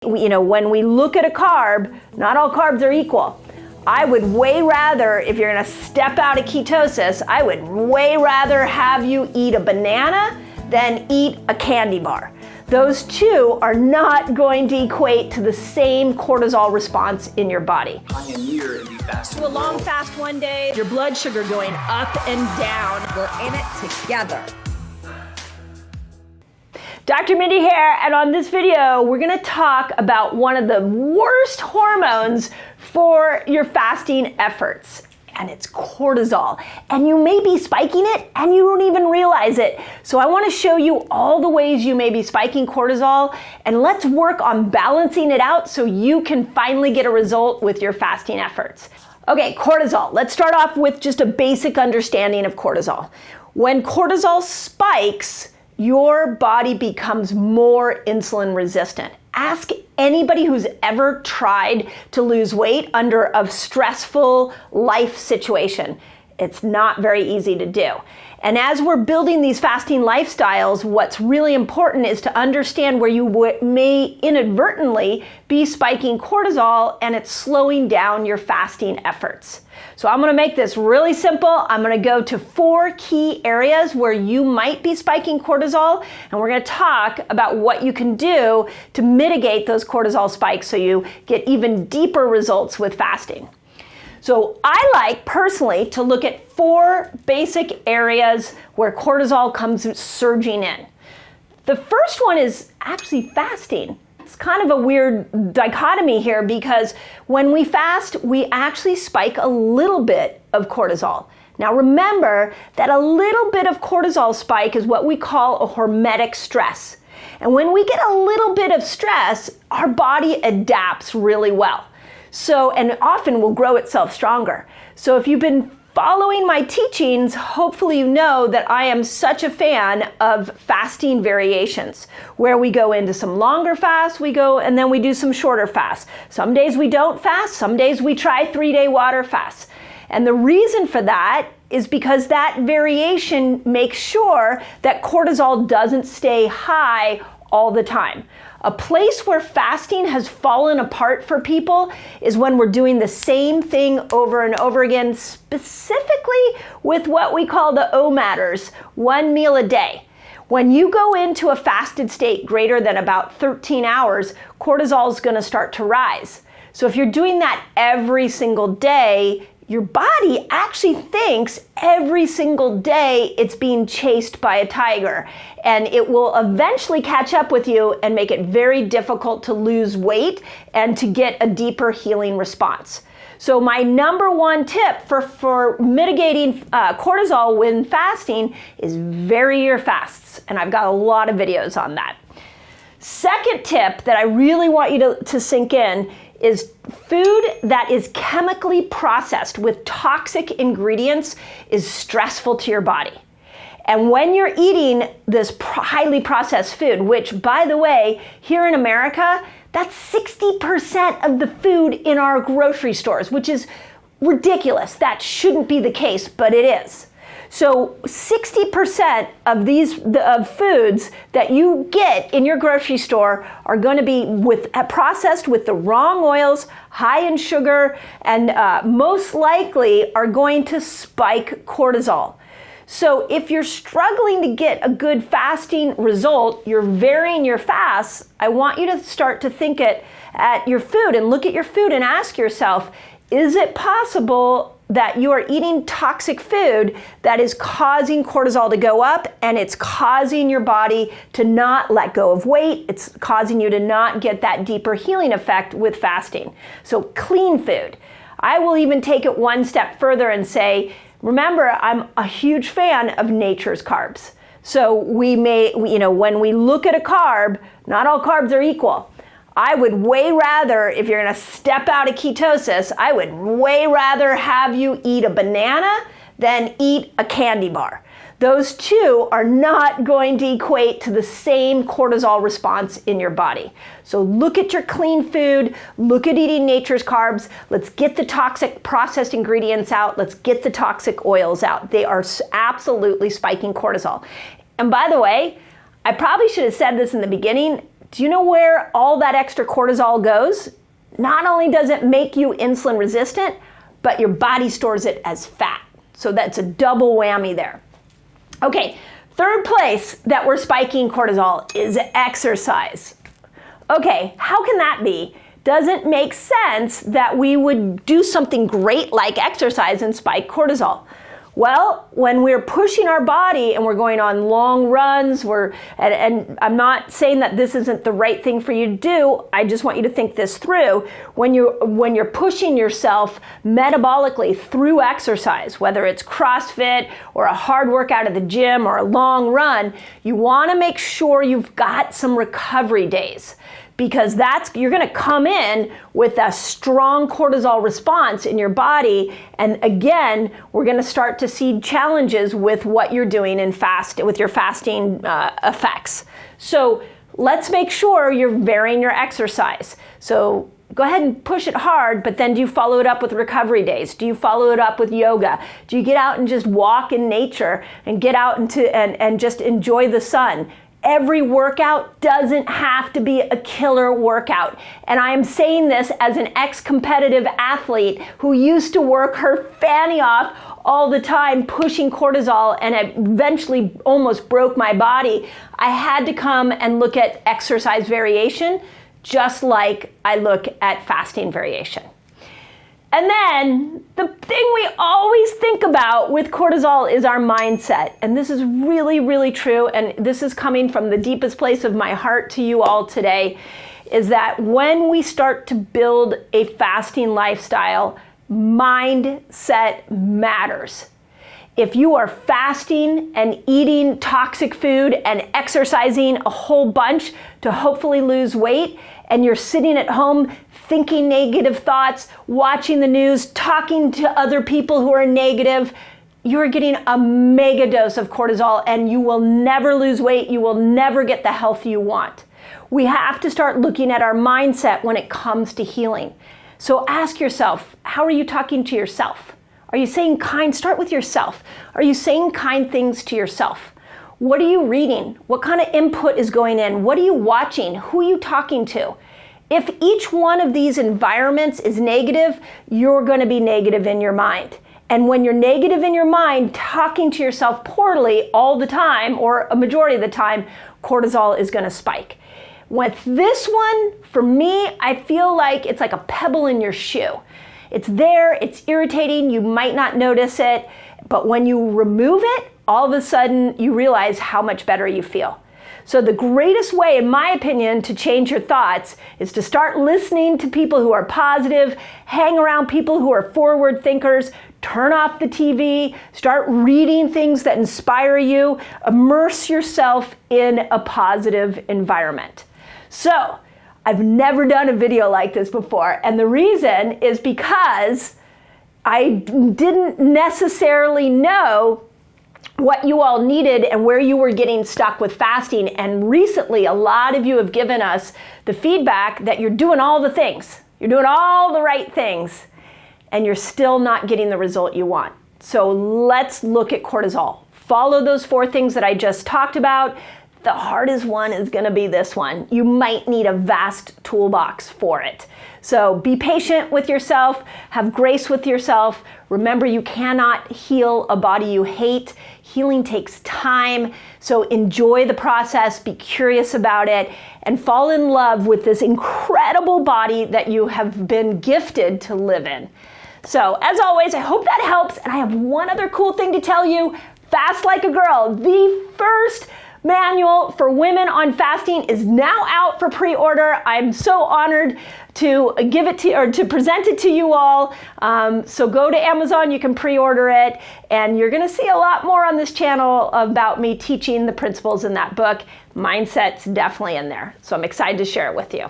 When we look at a carb, not all carbs are equal. I would way rather, if you're gonna step out of ketosis, I would way rather have you eat a banana than eat a candy bar. Those two are not going to equate to the same cortisol response in your body. Pioneer in the fasting. Do a long fast one day, your blood sugar going up and down. We're in it together. Dr. Mindy here, and on this video, we're gonna talk about one of the worst hormones for your fasting efforts, and it's cortisol. And you may be spiking it and you don't even realize it. So I wanna show you all the ways you may be spiking cortisol, and let's work on balancing it out so you can finally get a result with your fasting efforts. Okay, cortisol. Let's start off with just a basic understanding of cortisol. When cortisol spikes, your body becomes more insulin resistant. Ask anybody who's ever tried to lose weight under a stressful life situation. It's not very easy to do. And as we're building these fasting lifestyles, what's really important is to understand where you may inadvertently be spiking cortisol and it's slowing down your fasting efforts. So I'm gonna make this really simple. I'm gonna go to 4 key areas where you might be spiking cortisol, and we're gonna talk about what you can do to mitigate those cortisol spikes so you get even deeper results with fasting. So I like personally to look at 4 basic areas where cortisol comes surging in. The first one is actually fasting. It's kind of a weird dichotomy here because when we fast, we actually spike a little bit of cortisol. Now remember that a little bit of cortisol spike is what we call a hormetic stress. And when we get a little bit of stress, our body adapts really well. So, and often will grow itself stronger. So if you've been following my teachings, hopefully you know that I am such a fan of fasting variations, where we go into some longer fasts, and then we do some shorter fasts. Some days we don't fast, some days we try 3-day water fasts. And the reason for that is because that variation makes sure that cortisol doesn't stay high all the time. A place where fasting has fallen apart for people is when we're doing the same thing over and over again, specifically with what we call the O-matters, 1 meal a day. When you go into a fasted state greater than about 13 hours, cortisol is gonna start to rise. So if you're doing that every single day, your body actually thinks every single day it's being chased by a tiger, and it will eventually catch up with you and make it very difficult to lose weight and to get a deeper healing response. So my number 1 tip for mitigating cortisol when fasting is vary your fasts, and I've got a lot of videos on that. Second tip that I really want you to sink in is food that is chemically processed with toxic ingredients is stressful to your body. And when you're eating this highly processed food, which by the way, here in America, that's 60% of the food in our grocery stores, which is ridiculous. That shouldn't be the case, but it is. So 60% of these foods that you get in your grocery store are going to be processed with the wrong oils, high in sugar, and most likely are going to spike cortisol. So if you're struggling to get a good fasting result, you're varying your fasts, I want you to start to think at your food and look at your food and ask yourself, is it possible that you are eating toxic food that is causing cortisol to go up, and it's causing your body to not let go of weight? It's causing you to not get that deeper healing effect with fasting. So clean food. I will even take it one step further and say, remember, I'm a huge fan of nature's carbs. So when we look at a carb, not all carbs are equal. I would way rather, if you're gonna step out of ketosis, I would way rather have you eat a banana than eat a candy bar. Those two are not going to equate to the same cortisol response in your body. So look at your clean food, look at eating nature's carbs, let's get the toxic processed ingredients out, let's get the toxic oils out. They are absolutely spiking cortisol. And by the way, I probably should have said this in the beginning, Do you know where all that extra cortisol goes? Not only does it make you insulin resistant, but your body stores it as fat. So that's a double whammy there. Okay, third place that we're spiking cortisol is exercise. Okay, how can that be? Doesn't make sense that we would do something great like exercise and spike cortisol. Well, when we're pushing our body and we're going on long runs, and I'm not saying that this isn't the right thing for you to do, I just want you to think this through. When you're pushing yourself metabolically through exercise, whether it's CrossFit or a hard workout at the gym or a long run, you want to make sure you've got some recovery days. Because you're going to come in with a strong cortisol response in your body, and again, we're going to start to see challenges with what you're doing with your fasting effects. So let's make sure you're varying your exercise. So go ahead and push it hard, but then do you follow it up with recovery days? Do you follow it up with yoga? Do you get out and just walk in nature and get out and just enjoy the sun? Every workout doesn't have to be a killer workout. And I am saying this as an ex-competitive athlete who used to work her fanny off all the time pushing cortisol, and it eventually almost broke my body. I had to come and look at exercise variation just like I look at fasting variation. And then the thing we always think about with cortisol is our mindset. And this is really, really true. And this is coming from the deepest place of my heart to you all today, is that when we start to build a fasting lifestyle, mindset matters. If you are fasting and eating toxic food and exercising a whole bunch to hopefully lose weight, and you're sitting at home thinking negative thoughts, watching the news, talking to other people who are negative, you're getting a mega dose of cortisol, and you will never lose weight. You will never get the health you want. We have to start looking at our mindset when it comes to healing. So ask yourself, how are you talking to yourself? Are you saying start with yourself. Are you saying kind things to yourself? What are you reading? What kind of input is going in? What are you watching? Who are you talking to? If each one of these environments is negative, you're going to be negative in your mind. And when you're negative in your mind, talking to yourself poorly all the time, or a majority of the time, cortisol is going to spike. With this one, for me, I feel like it's like a pebble in your shoe. It's there, it's irritating, you might not notice it, but when you remove it, all of a sudden you realize how much better you feel. So the greatest way, in my opinion, to change your thoughts is to start listening to people who are positive, hang around people who are forward thinkers, turn off the TV, start reading things that inspire you, immerse yourself in a positive environment. So I've never done a video like this before, and the reason is because I didn't necessarily know what you all needed and where you were getting stuck with fasting. And recently, a lot of you have given us the feedback that you're doing all the things. You're doing all the right things, and you're still not getting the result you want. So let's look at cortisol. Follow those 4 things that I just talked about. The hardest one is going to be this one. You might need a vast toolbox for it. So be patient with yourself, have grace with yourself. Remember, you cannot heal a body you hate. Healing takes time, so enjoy the process, be curious about it, and fall in love with this incredible body that you have been gifted to live in. So, as always, I hope that helps, and I have one other cool thing to tell you. Fast Like a Girl, the first manual for women on fasting, is now out for pre-order. I'm so honored to give it to, or to present it to you all. So go to Amazon, you can pre-order it, and you're gonna see a lot more on this channel about me teaching the principles in that book. Mindset's definitely in there. So I'm excited to share it with you.